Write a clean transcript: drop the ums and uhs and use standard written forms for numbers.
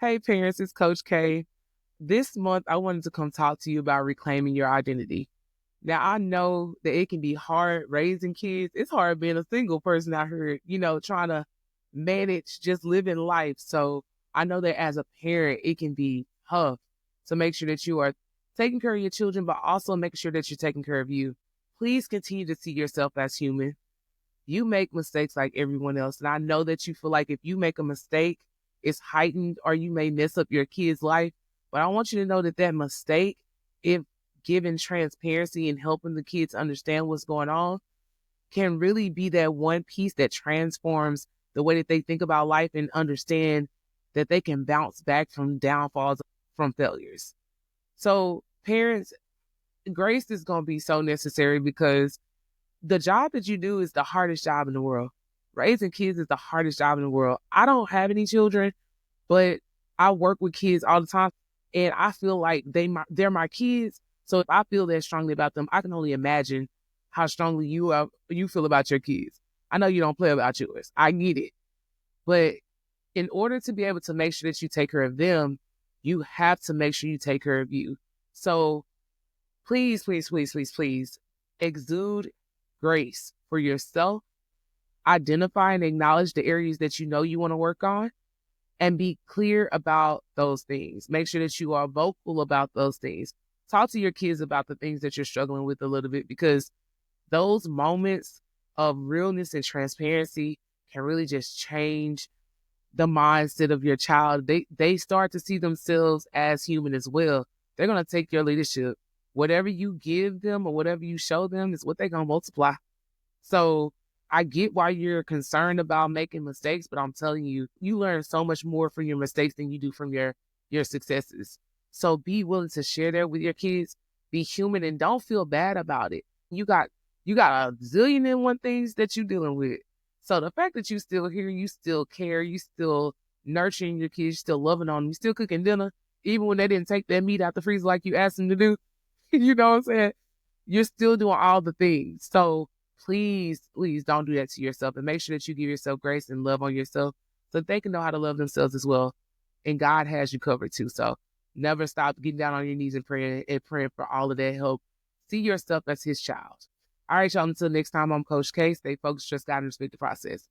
Hey parents, it's Coach K. This month, I wanted to come talk to you about reclaiming your identity. Now, I know that it can be hard raising kids. It's hard being a single person out here, trying to manage just living life. So I know that as a parent, it can be tough to make sure that you are taking care of your children, but also making sure that you're taking care of you. Please continue to see yourself as human. You make mistakes like everyone else. And I know that you feel like if you make a mistake, it's heightened or you may mess up your kid's life. But I want you to know that that mistake, if given transparency and helping the kids understand what's going on, can really be that one piece that transforms the way that they think about life and understand that they can bounce back from downfalls, from failures. So, parents, grace is going to be so necessary because the job that you do is the hardest job in the world. Raising kids is the hardest job in the world. I don't have any children, but I work with kids all the time, and I feel like they're my kids. So if I feel that strongly about them, I can only imagine how strongly you feel about your kids. I know you don't play about yours. I get it, but in order to be able to make sure that you take care of them, you have to make sure you take care of you. So please, please, please, please, please exude grace for yourself, identify and acknowledge the areas that you know you want to work on, and be clear about those things. Make sure that you are vocal about those things. Talk to your kids about the things that you're struggling with a little bit because those moments of realness and transparency can really just change the mindset of your child. They start to see themselves as human as well. They're going to take your leadership. Whatever you give them or whatever you show them is what they're going to multiply. So I get why you're concerned about making mistakes, but I'm telling you, you learn so much more from your mistakes than you do from your successes. So be willing to share that with your kids. Be human and don't feel bad about it. You got a zillion and one things that you're dealing with. So the fact that you still here, you still care, you still nurturing your kids, still loving on them, you still cooking dinner, even when they didn't take that meat out the freezer like you asked them to do. You know what I'm saying? You're still doing all the things. So please, please don't do that to yourself and make sure that you give yourself grace and love on yourself so they can know how to love themselves as well. And God has you covered too. So never stop getting down on your knees and praying for all of that help. See yourself as his child. All right, y'all. Until next time, I'm Coach K. Stay focused, trust God, and respect the process.